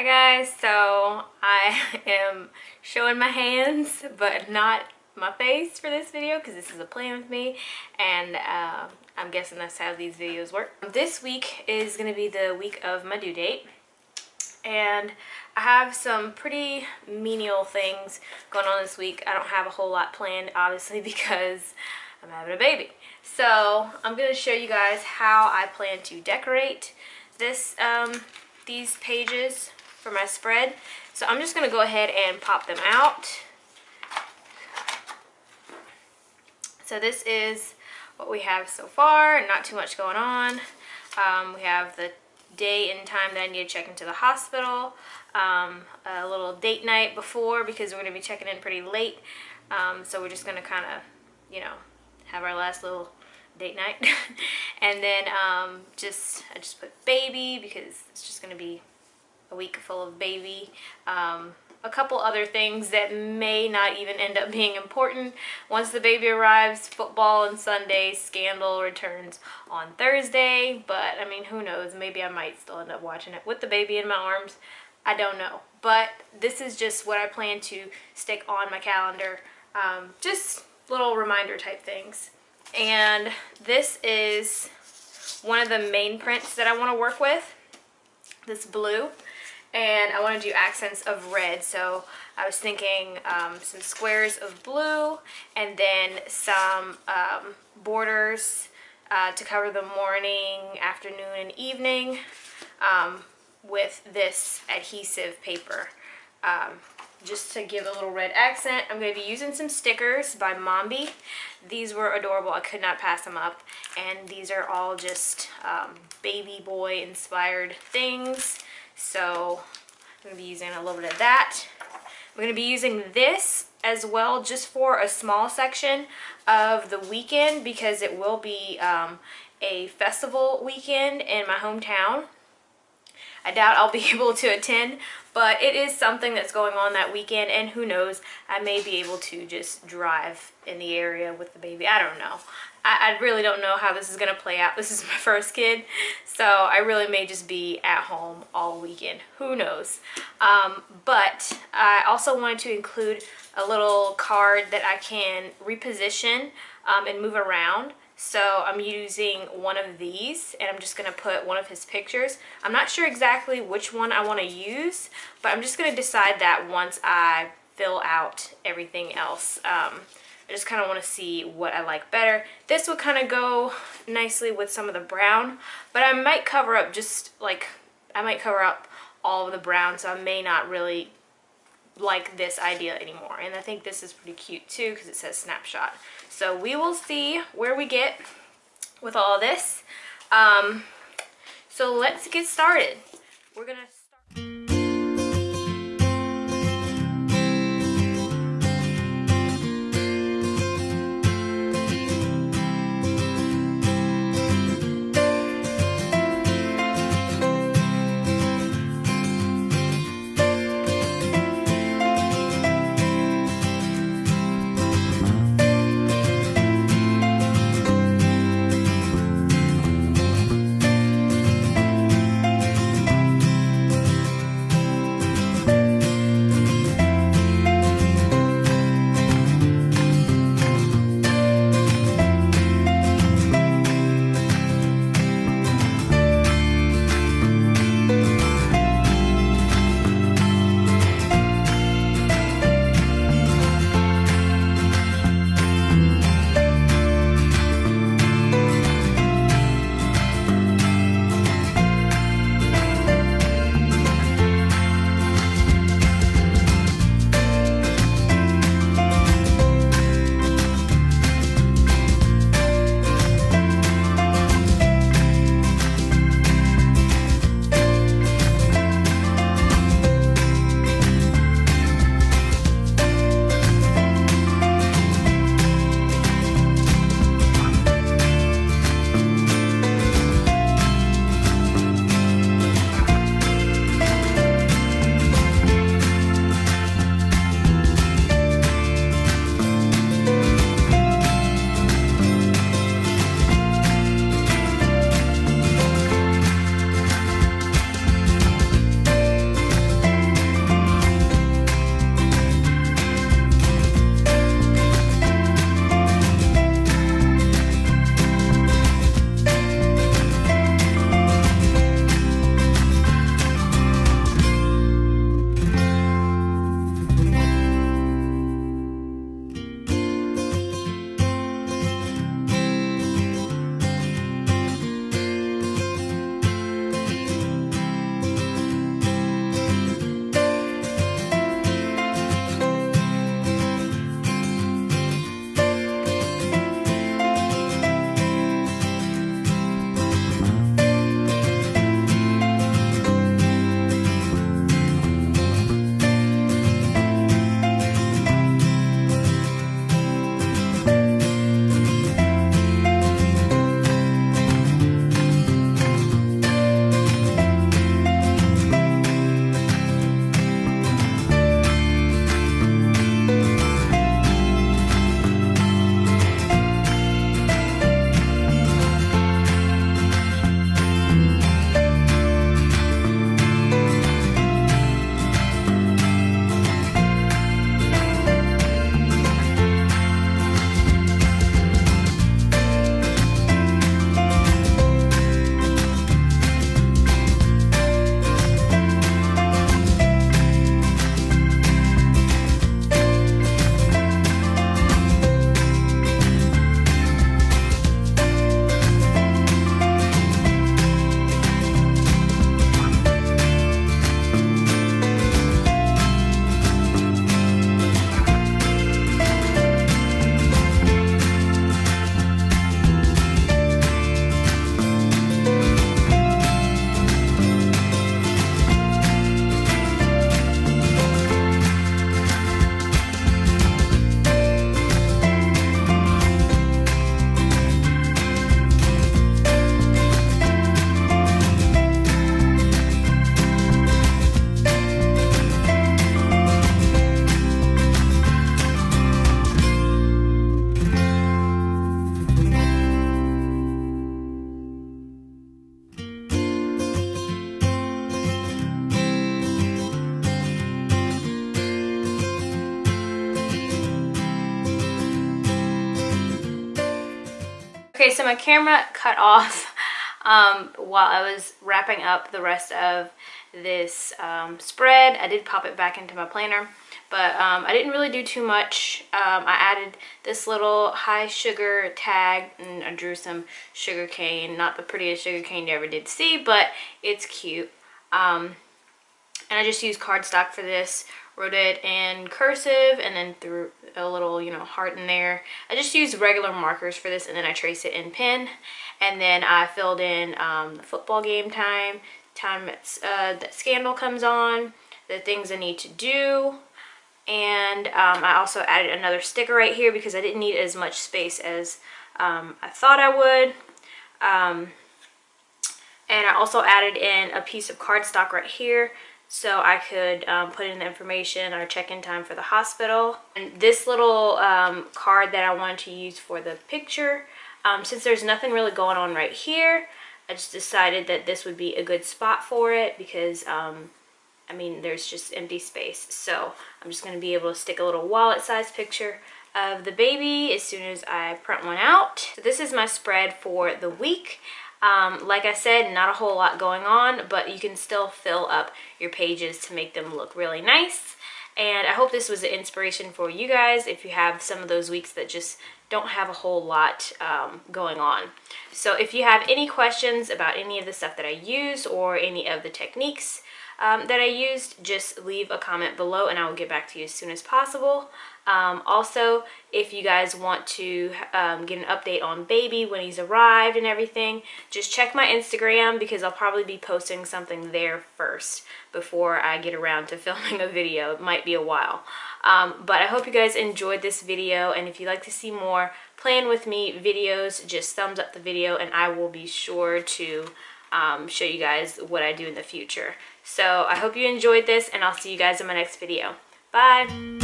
Hi guys, so I am showing my hands but not my face for this video because this is a plan with me, and I'm guessing that's how these videos work. This week is going to be the week of my due date, and I have some pretty menial things going on this week. I don't have a whole lot planned, obviously, because I'm having a baby. So I'm going to show you guys how I plan to decorate this these pages for my spread. So I'm just going to go ahead and pop them out. So this is what we have so far. Not too much going on. We have the day and time that I need to check into the hospital, a little date night before because we're going to be checking in pretty late. So we're just going to kind of, you know, have our last little date night. And then I just put baby because it's just going to be a week full of baby. A couple other things that may not even end up being important. Once the baby arrives, football on Sunday, Scandal returns on Thursday, but I mean, who knows, maybe I might still end up watching it with the baby in my arms. I don't know, but this is just what I plan to stick on my calendar, just little reminder type things. And this is one of the main prints that I want to work with, this blue. And I want to do accents of red, so I was thinking some squares of blue and then some borders to cover the morning, afternoon, and evening with this adhesive paper. Just to give a little red accent. I'm going to be using some stickers by Mambi. These were adorable. I could not pass them up. And these are all just baby boy inspired things. So I'm going to be using a little bit of that. I'm going to be using this as well just for a small section of the weekend because it will be a festival weekend in my hometown. I doubt I'll be able to attend, but it is something that's going on that weekend, and who knows, I may be able to just drive in the area with the baby. I don't know. I really don't know how this is going to play out. This is my first kid, so I really may just be at home all weekend. Who knows? But I also wanted to include a little card that I can reposition and move around. So I'm using one of these, and I'm just going to put one of his pictures. I'm not sure exactly which one I want to use, but I'm just going to decide that once I fill out everything else. I just kind of want to see what I like better. This would kind of go nicely with some of the brown, but I might cover up all of the brown, so I may not really like this idea anymore. And I think this is pretty cute too because it says snapshot. So we will see where we get with all of this. So let's get started. We're gonna start. Okay, so my camera cut off while I was wrapping up the rest of this spread. I did pop it back into my planner, but I didn't really do too much. I added this little high sugar tag, and I drew some sugar cane. Not the prettiest sugar cane you ever did see, but it's cute. And I just used cardstock for this. Wrote it in cursive and then threw a little, you know, heart in there. I just used regular markers for this, and then I traced it in pen. And then I filled in the football game time that Scandal comes on, the things I need to do. And I also added another sticker right here because I didn't need as much space as I thought I would. And I also added in a piece of cardstock right here, so I could put in the information or check-in time for the hospital. And this little card that I wanted to use for the picture, since there's nothing really going on right here, I just decided that this would be a good spot for it because, I mean, there's just empty space. So I'm just going to be able to stick a little wallet-sized picture of the baby as soon as I print one out. So this is my spread for the week. Like I said, not a whole lot going on, but you can still fill up your pages to make them look really nice. And I hope this was an inspiration for you guys if you have some of those weeks that just don't have a whole lot going on. So if you have any questions about any of the stuff that I used or any of the techniques that I used, just leave a comment below and I will get back to you as soon as possible. Also, if you guys want to get an update on baby when he's arrived and everything, just check my Instagram because I'll probably be posting something there first before I get around to filming a video. It might be a while. But I hope you guys enjoyed this video, and if you'd like to see more Plan With Me videos, just thumbs up the video and I will be sure to show you guys what I do in the future. So I hope you enjoyed this, and I'll see you guys in my next video. Bye!